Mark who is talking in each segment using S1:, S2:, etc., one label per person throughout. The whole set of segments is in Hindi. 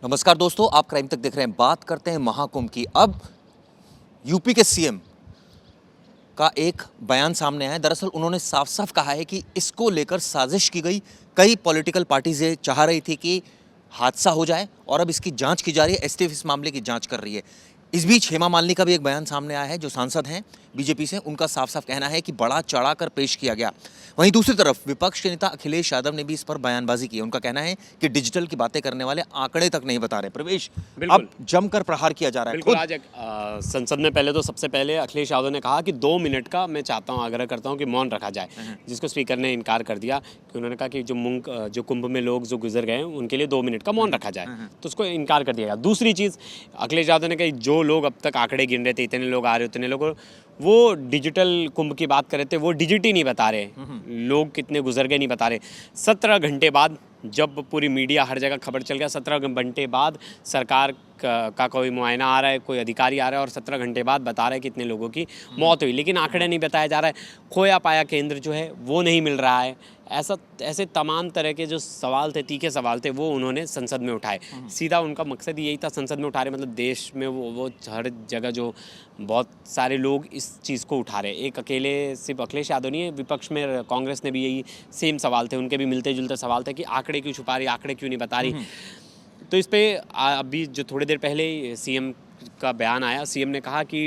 S1: नमस्कार दोस्तों, आप क्राइम तक देख रहे हैं। बात करते हैं महाकुंभ की। अब यूपी के सीएम का एक बयान सामने आया है। दरअसल उन्होंने साफ साफ कहा है कि इसको लेकर साजिश की गई। कई पॉलिटिकल पार्टीज ये चाह रही थी कि हादसा हो जाए और अब इसकी जांच की जा रही है। एसटीएफ इस मामले की जांच कर रही है। इस बीच हेमा मालिनी का भी एक बयान सामने आया है, जो सांसद हैं बीजेपी से। उनका साफ साफ कहना है कि बड़ा चढ़ाकर पेश किया गया। वहीं दूसरी तरफ विपक्ष के नेता अखिलेश यादव ने भी इस पर बयानबाजी की है। उनका कहना है कि डिजिटल की बातें करने वाले आंकड़े तक नहीं बता रहे। प्रवेश, अब जमकर प्रहार किया जा रहा है।
S2: बिल्कुल। आज संसद में पहले तो सबसे पहले अखिलेश यादव ने कहा कि 2 मिनट का मैं चाहता हूं, आग्रह करता हूं कि मौन रखा जाए, जिसको स्पीकर ने इनकार कर दिया। कि उन्होंने कहा कि जो कुंभ में लोग जो गुजर गए उनके लिए 2 मिनट का मौन रखा जाए, तो उसको इनकार कर दिया गया। दूसरी चीज़ अखिलेश यादव ने कहा जो लोग अब तक आंकड़े गिन रहे थे, इतने लोग आ रहे, उतने लोग, वो डिजिटल कुंभ की बात कर रहे थे, वो डिजिट ही नहीं बता रहे, लोग कितने गुजर गए नहीं बता रहे। 17 घंटे बाद जब पूरी मीडिया हर जगह खबर चल गया, 17 घंटे बाद सरकार का कोई मुआयना आ रहा है, कोई अधिकारी आ रहा है और 17 घंटे बाद बता रहा है कि इतने लोगों की मौत हुई, लेकिन आंकड़े नहीं बताया जा रहा है। खोया पाया केंद्र जो है वो नहीं मिल रहा है। ऐसे तमाम तरह के जो सवाल थे, तीखे सवाल थे, वो उन्होंने संसद में उठाए। सीधा उनका मकसद यही था संसद में उठा रहे, मतलब देश में वो हर जगह जो बहुत सारे लोग इस चीज़ को उठा रहे। एक अकेले सिर्फ अखिलेश यादव नहीं है, विपक्ष में कांग्रेस ने भी यही सेम सवाल थे, उनके भी मिलते जुलते सवाल थे कि आंकड़े क्यों छुपा रही, आंकड़े क्यों नहीं बता रही। तो इस पर अभी जो थोड़ी देर पहले सीएम का बयान आया, सीएम ने कहा कि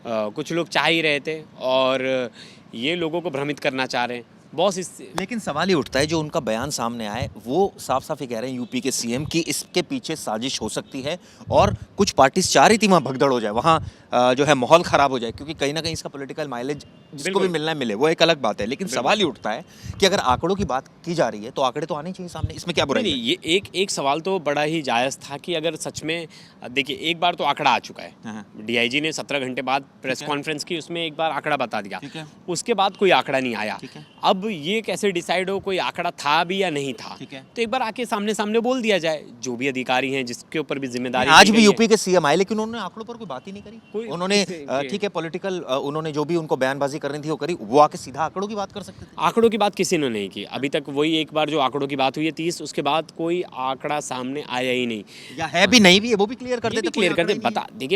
S2: कुछ लोग चाह ही रहे थे और ये लोगों को भ्रमित करना चाह रहे हैं। बॉस
S1: लेकिन सवाल ये उठता है, जो उनका बयान सामने आए वो साफ साफ ये कह रहे हैं यूपी के सीएम की इसके पीछे साजिश हो सकती है और कुछ पार्टीज चाह रही थी वहाँ भगदड़ हो जाए, वहाँ जो है माहौल खराब हो जाए, क्योंकि कहीं ना कहीं इसका पॉलिटिकल माइलेज जिसको भी मिलना है मिले, वो एक अलग बात है। लेकिन सवाल ये उठता है कि अगर आंकड़ों की बात की जा रही है तो आंकड़े तो आने चाहिए सामने, इसमें क्या बुराई है?
S2: ये एक सवाल तो बड़ा ही जायज़ था कि अगर सच में, देखिए एक बार तो आंकड़ा आ चुका है, डीआईजी ने 17 घंटे बाद प्रेस कॉन्फ्रेंस की, उसमें एक बार आंकड़ा बता दिया, उसके बाद कोई आंकड़ा नहीं आया। अब ये कैसे डिसाइड हो कोई आंकड़ा था भी या नहीं था? तो एक बार आके सामने सामने बोल दिया जाए, जो भी अधिकारी हैं जिसके ऊपर भी जिम्मेदारी।
S1: आज भी यूपी के सीएम आए लेकिन उन्होंने आंकड़ों पर कोई बात ही नहीं करी। उन्होंने ठीक है पॉलिटिकल, उन्होंने जो भी उनको बयानबाजी करनी थी वो करी, वो आके सीधा आंकड़ों की बात कर सकते थे।
S2: आंकड़ों की बात किसी ने नहीं की अभी तक। वही एक बार जो आंकड़ों की बात हुई है 30, उसके बाद कोई आंकड़ा सामने आया ही नहीं,
S1: या है भी नहीं भी है, वो भी क्लियर कर देते,
S2: क्लियर कर दे।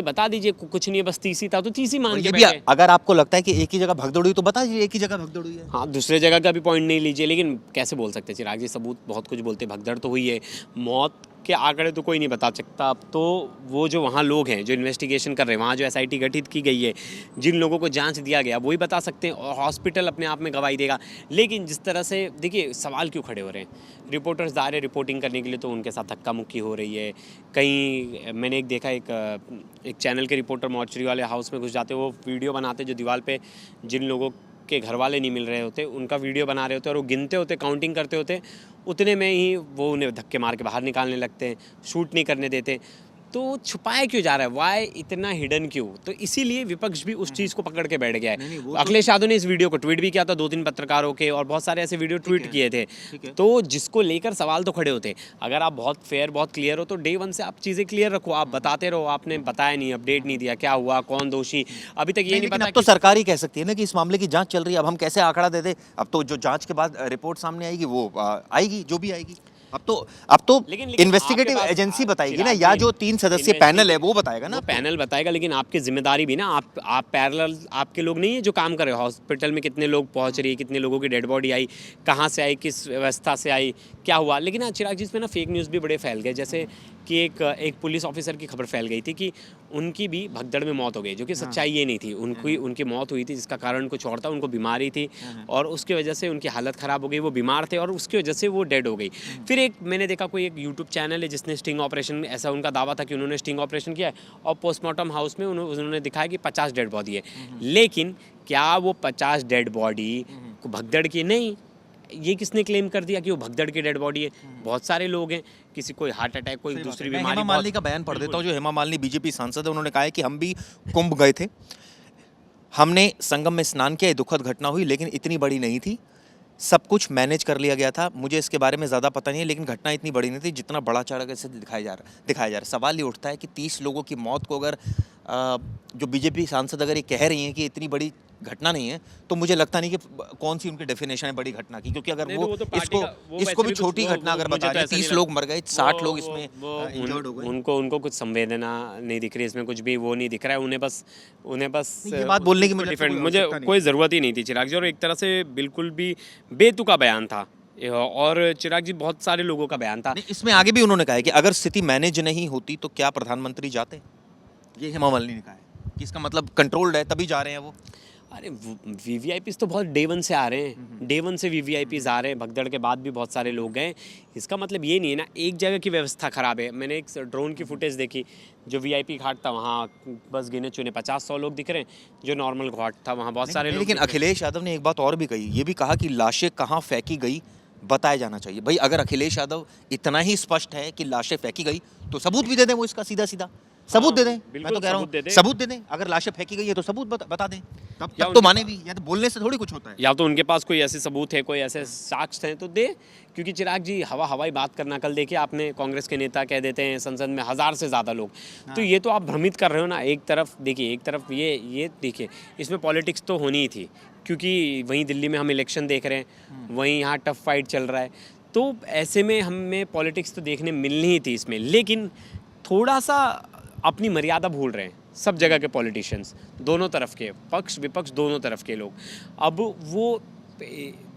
S2: बता दीजिए, कुछ नहीं है, बस 30 ही था तो 30 ही मान के
S1: बैठे। अगर आपको लगता है कि एक ही जगह भगदड़ हुई तो बता दीजिए एक ही जगह भगदड़ हुई है।
S2: हाँ, दूसरे जगह का भी पॉइंट नहीं लीजिए, लेकिन कैसे बोल सकते चिराग जी, सबूत बहुत कुछ बोलते, भगदड़ तो हुई है, मौत के आंकड़े तो कोई नहीं बता सकता। अब तो वो जो वहाँ लोग हैं जो इन्वेस्टिगेशन कर रहे हैं, वहाँ जो एसआईटी गठित की गई है, जिन लोगों को जांच दिया गया, वही बता सकते हैं, और हॉस्पिटल अपने आप में गवाही देगा। लेकिन जिस तरह से देखिए सवाल क्यों खड़े हो रहे हैं, रिपोर्टर्स जा रहे रिपोर्टिंग करने के लिए, तो उनके साथ धक्का मुक्की हो रही है। कहीं मैंने एक देखा, एक चैनल के रिपोर्टर मॉर्चरी वाले हाउस में घुस जाते, वो वीडियो बनाते जो दीवार पे जिन लोगों के घर वाले नहीं मिल रहे होते उनका वीडियो बना रहे होते, और वो गिनते होते, काउंटिंग करते होते, उतने में ही वो उन्हें धक्के मार के बाहर निकालने लगते हैं, शूट नहीं करने देते। तो छुपाया क्यों जा रहा है, वाई इतना हिडन क्यों? तो इसीलिए विपक्ष भी उस चीज़ को पकड़ के बैठ गया है। अखिलेश यादव ने इस वीडियो को ट्वीट भी किया था, 2-3 पत्रकारों के, और बहुत सारे ऐसे वीडियो ट्वीट किए थे। तो जिसको लेकर सवाल तो खड़े होते, अगर आप बहुत फेयर, बहुत क्लियर हो तो डे 1 से आप चीज़ें क्लियर रखो, आप बताते रहो। आपने बताया नहीं, अपडेट नहीं दिया, क्या हुआ, कौन दोषी, अभी तक ये नहीं पता।
S1: अब तो सरकार ही कह सकती है ना कि इस मामले की जांच चल रही है, अब हम कैसे आंकड़ा दे दे। अब तो जो जांच के बाद रिपोर्ट सामने आएगी वो आएगी, जो भी आएगी। अब तो इन्वेस्टिगेटिव एजेंसी बताएगी ना, या जो 3 सदस्यीय पैनल है वो बताएगा ना।
S2: पैनल बताएगा, लेकिन आपकी जिम्मेदारी भी ना, आप पैरेलल, आपके लोग नहीं है जो काम कर रहे हो। हॉस्पिटल में कितने लोग पहुंच रही है, कितने लोगों की डेड बॉडी आई, कहाँ से आई, किस व्यवस्था से आई, क्या हुआ। लेकिन चिराग जी, इसमें ना फेक न्यूज़ भी बड़े फैल गए। जैसे कि एक पुलिस ऑफिसर की खबर फैल गई थी कि उनकी भी भगदड़ में मौत हो गई, जो कि सच्चाई ये नहीं थी। उनकी मौत हुई थी जिसका कारण कुछ और था, उनको बीमारी थी और उसकी वजह से उनकी हालत ख़राब हो गई, वो बीमार थे और उसकी वजह से वो डेड हो गई। फिर एक मैंने देखा कोई एक यूट्यूब चैनल है जिसने स्टिंग ऑपरेशन, ऐसा उनका दावा था कि उन्होंने स्टिंग ऑपरेशन किया है, और पोस्टमार्टम हाउस में उन्होंने दिखाया कि 50 डेड बॉडी है। लेकिन क्या वो 50 डेड बॉडी भगदड़ की नहीं, ये किसने क्लेम कर दिया कि वो भगदड़ की डेड बॉडी है? बहुत सारे लोग हैं, किसी कोई हार्ट अटैक, कोई दूसरी बीमारी।
S1: हेमा मालिनी का बयान पढ़ देता हूँ, जो हेमा मालिनी बीजेपी सांसद है। उन्होंने कहा है कि हम भी कुंभ गए थे, हमने संगम में स्नान किया, दुखद घटना हुई लेकिन इतनी बड़ी नहीं थी, सब कुछ मैनेज कर लिया गया था। मुझे इसके बारे में ज़्यादा पता नहीं है, लेकिन घटना इतनी बड़ी नहीं थी जितना बड़ा चढ़ा से दिखाया जा रहा है। सवाल ये उठता है कि 30 लोगों की मौत को अगर जो बीजेपी सांसद अगर ये कह रही हैं कि इतनी बड़ी घटना नहीं है, तो मुझे लगता नहीं कि कौन सी उनकी डेफिनेशन है बड़ी घटना की, क्योंकि अगर
S2: नहीं,
S1: वो
S2: तो पार्टी
S1: इसको
S2: का- वो
S1: इसको
S2: वैसे
S1: भी
S2: भी
S1: छोटी
S2: वो-
S1: घटना अगर
S2: मुझे
S1: बता
S2: तो
S1: दें,
S2: ऐसा नहीं
S1: 30
S2: लग-
S1: लोग मर गए, 60 लोग
S2: वो-
S1: इसमें
S2: वो-
S1: इंजर्ड हो गए।
S2: उनको कुछ संवेदना नहीं दिख रही इसमें, कुछ भी वो नहीं दिख रहा है उन्हें बस
S1: ये बात बोलने की मुझे
S2: डिफेंड
S1: कोई
S2: मुझे
S1: आवश्यकता नहीं
S2: कोई
S1: थी।
S2: ज़रूरत ही नहीं थी चिराग जी, और एक तरह से बिल्कुल भी बेतुका बयान था। और चिराग जी बहुत सारे लोगों का बयान था।
S1: नहीं, इसमें आगे भी उन्होंने कहा है कि अगर स्थिति मैनेज नहीं होती तो क्या प्रधानमंत्री जाते? ये हेमा मालिनी ने कहा है कि इसका मतलब कंट्रोल्ड है तभी जा रहे हैं वो।
S2: अरे वीवीआईपीज तो बहुत डे वन से आ रहे हैं, डे वन से वीवीआईपीज आ रहे हैं, भगदड़ के बाद भी बहुत सारे लोग गए। इसका मतलब ये नहीं है ना एक जगह की व्यवस्था ख़राब है। मैंने एक ड्रोन की फुटेज देखी, जो वीआईपी घाट था वहाँ बस गिने चुने 50-100 लोग दिख रहे हैं, जो नॉर्मल घाट था वहाँ बहुत सारे लोग
S1: लेकिन
S2: दिख रहे हैं।
S1: अखिलेश यादव ने एक बात और भी कही, ये भी कहा कि लाशें कहाँ फेंकी गई बताया जाना चाहिए। भाई अगर अखिलेश यादव इतना ही स्पष्ट है कि लाशें फेंकी गई तो सबूत भी दे दें, वो इसका सीधा सीधा सबूत दे दें। मैं
S2: बिल्कुल
S1: तो कह रहा
S2: सबूत दे दें।
S1: हूँ सबूत दे दें, अगर लाशें फेंकी गई है तो सबूत बता दें,
S2: या
S1: तब तो
S2: उनके
S1: माने भी, या तो बोलने से थोड़ी कुछ होता है।
S2: या तो उनके पास कोई ऐसे सबूत है, कोई ऐसे साक्ष्य हैं तो दे। क्योंकि चिराग जी हवाई बात करना, कल देखिए आपने कांग्रेस के नेता कह देते हैं संसद में 1000 से ज़्यादा लोग, तो ये तो आप भ्रमित कर रहे हो ना। एक तरफ देखिए, एक तरफ ये देखिए, इसमें पॉलिटिक्स तो होनी ही थी, क्योंकि वहीं दिल्ली में हम इलेक्शन देख रहे हैं, वहीं यहाँ टफ फाइट चल रहा है, तो ऐसे में हमें पॉलिटिक्स तो देखने मिलनी ही थी इसमें। लेकिन थोड़ा सा अपनी मर्यादा भूल रहे हैं सब जगह के पॉलिटिशियंस, दोनों तरफ के, पक्ष विपक्ष दोनों तरफ के लोग। अब वो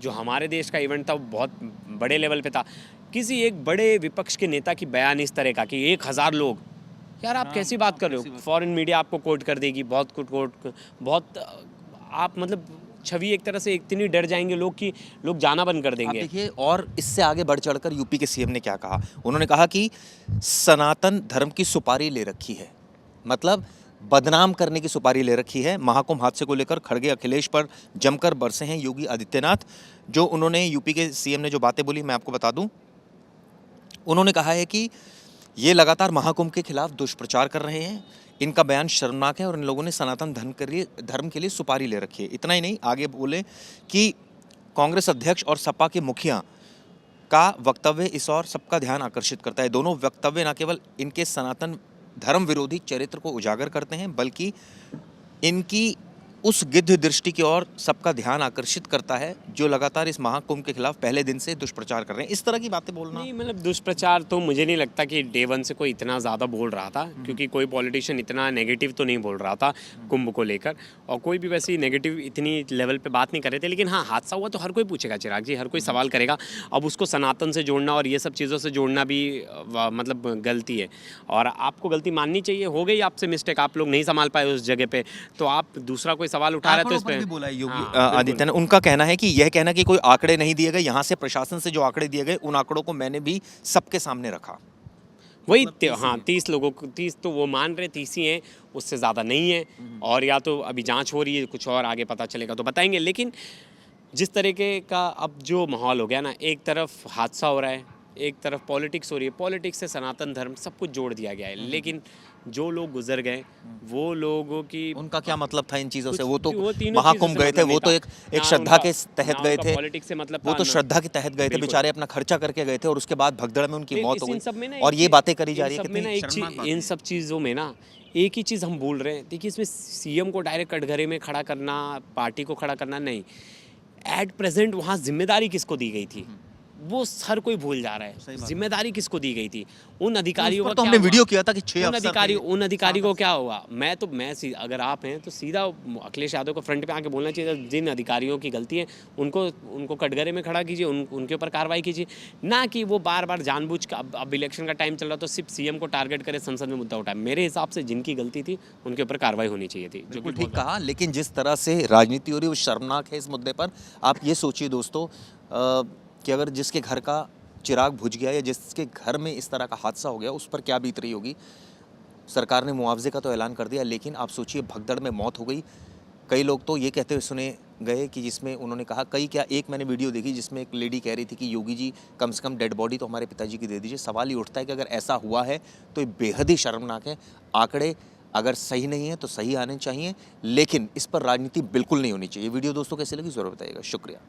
S2: जो हमारे देश का इवेंट था वो बहुत बड़े लेवल पे था, किसी एक बड़े विपक्ष के नेता की बयान इस तरह का कि 1000 लोग, यार आप कैसी बात कर रहे हो? फॉरेन मीडिया आपको कोट कर देगी, बहुत आप मतलब छवि एक तरह से इतनी डर जाएंगे लोग कि लोग जाना बंद कर
S1: आप
S2: देंगे।
S1: देखिए, और इससे आगे बढ़ चढ़कर यूपी के सीएम ने क्या कहा। उन्होंने कहा कि सनातन धर्म की सुपारी ले रखी है, मतलब बदनाम करने की सुपारी ले रखी है। महाकुंभ हादसे को लेकर खड़गे अखिलेश पर जमकर बरसे हैं योगी आदित्यनाथ। जो उन्होंने यूपी के सीएम ने जो बातें बोली मैं आपको बता दूं। उन्होंने कहा है कि ये लगातार महाकुंभ के खिलाफ दुष्प्रचार कर रहे हैं, इनका बयान शर्मनाक है और इन लोगों ने सनातन धर्म के लिए सुपारी ले रखी है। इतना ही नहीं, आगे बोले कि कांग्रेस अध्यक्ष और सपा के मुखिया का वक्तव्य इस और सबका ध्यान आकर्षित करता है। दोनों वक्तव्य न केवल इनके सनातन धर्म विरोधी चरित्र को उजागर करते हैं, बल्कि इनकी उस गिद्ध दृष्टि की ओर सबका ध्यान आकर्षित करता है जो लगातार इस महाकुंभ के खिलाफ पहले दिन से दुष्प्रचार कर रहे हैं। इस तरह की बातें बोलना
S2: नहीं, मतलब दुष्प्रचार तो मुझे नहीं लगता कि डे वन से कोई इतना ज़्यादा बोल रहा था, क्योंकि कोई पॉलिटिशियन इतना नेगेटिव तो नहीं बोल रहा था कुंभ को लेकर, और कोई भी वैसे नेगेटिव इतनी लेवल पे बात नहीं कर रहे थे। लेकिन हाँ, हादसा हुआ तो हर कोई पूछेगा चिराग जी, हर कोई सवाल करेगा। अब उसको सनातन से जोड़ना और ये सब चीज़ों से जोड़ना भी मतलब गलती है, और आपको गलती माननी चाहिए। हो गई आपसे मिस्टेक, आप लोग नहीं संभाल पाए उस जगह पे, तो आप दूसरा कोई सवाल उठा रहे हैं तो इस पे
S1: भी बोला है योगी
S2: हाँ, बिल्कुल।
S1: आदित्यनाथ। उनका कहना है कि यह कहना कि कोई आंकड़े नहीं दिए गए, यहाँ से प्रशासन से जो आंकड़े दिए गए उन आंकड़ों को मैंने भी सबके सामने रखा।
S2: वही हाँ, 30 लोगों को, 30 तो वो मान रहे 30 ही हैं, उससे ज़्यादा नहीं है। और या तो अभी जांच हो रही है, कुछ और आगे पता चलेगा तो बताएंगे। लेकिन जिस तरीके का अब जो माहौल हो गया ना, एक तरफ हादसा हो रहा है, एक तरफ पॉलिटिक्स हो रही है, पॉलिटिक्स से सनातन धर्म सब कुछ जोड़ दिया गया है। लेकिन जो लोग गुजर गए वो लोगों की,
S1: उनका क्या मतलब था इन चीज़ों से? वो तो
S2: तीनों चीज़ों
S1: महाकुंभ
S2: से
S1: गए थे,
S2: मतलब
S1: वो तो
S2: नहीं
S1: एक
S2: था।
S1: श्रद्धा के तहत
S2: ना
S1: गए
S2: उनका
S1: थे,
S2: पॉलिटिक्स से मतलब
S1: वो
S2: था,
S1: तो
S2: ना-
S1: श्रद्धा के तहत गए थे,
S2: बिल्कुल।
S1: बेचारे अपना खर्चा करके गए थे और उसके बाद भगदड़ में उनकी मौत हो
S2: इन सब में
S1: गई।
S2: ना
S1: और
S2: एक
S1: ये
S2: चीज़-
S1: बातें करी जा रही है,
S2: इन सब में ना
S1: कितनी
S2: एक
S1: शर्मनाक
S2: चीज़,
S1: बातें
S2: इन
S1: हैं।
S2: सब चीज़ों में ना एक ही चीज़ हम भूल रहे हैं। देखिए, इसमें सीएम को डायरेक्ट कटघरे में खड़ा करना, पार्टी को खड़ा करना नहीं, एट प्रेजेंट वहाँ जिम्मेदारी किसको दी गई थी वो हर कोई भूल जा रहा है। जिम्मेदारी किसको दी गई थी? उन अधिकारियों का
S1: तो
S2: क्या
S1: हमने
S2: हुआ?
S1: वीडियो किया था कि 6
S2: उन
S1: अफसर थे।
S2: उन अधिकारी को क्या हुआ? अगर आप हैं तो सीधा अखिलेश यादव को फ्रंट पे आके बोलना चाहिए, जिन अधिकारियों की गलती है उनको कटघरे में खड़ा कीजिए, उनके ऊपर कार्रवाई कीजिए, ना कि वो बार बार जानबूझ के अब इलेक्शन का टाइम चल रहा तो सिर्फ सीएम को टारगेट करे, संसद में मुद्दा उठाए। मेरे हिसाब से जिनकी गलती थी उनके ऊपर कार्रवाई होनी चाहिए थी। जो
S1: बिल्कुल ठीक कहा, लेकिन जिस तरह से राजनीति हो रही है वो शर्मनाक है इस मुद्दे पर। आप ये सोचिए दोस्तों कि अगर जिसके घर का चिराग बुझ गया या जिसके घर में इस तरह का हादसा हो गया उस पर क्या बीत रही होगी। सरकार ने मुआवजे का तो ऐलान कर दिया, लेकिन आप सोचिए भगदड़ में मौत हो गई। कई लोग तो ये कहते हुए सुने गए कि जिसमें उन्होंने कहा, कई क्या, एक मैंने वीडियो देखी जिसमें एक लेडी कह रही थी कि योगी जी कम से कम डेड बॉडी तो हमारे पिताजी की दे दीजिए। सवाल ये उठता है कि अगर ऐसा हुआ है तो ये बेहद ही शर्मनाक है। आंकड़े अगर सही नहीं है तो सही आने चाहिए, लेकिन इस पर राजनीति बिल्कुल नहीं होनी चाहिए। वीडियो दोस्तों कैसे लगी ज़रूर बताइएगा। शुक्रिया।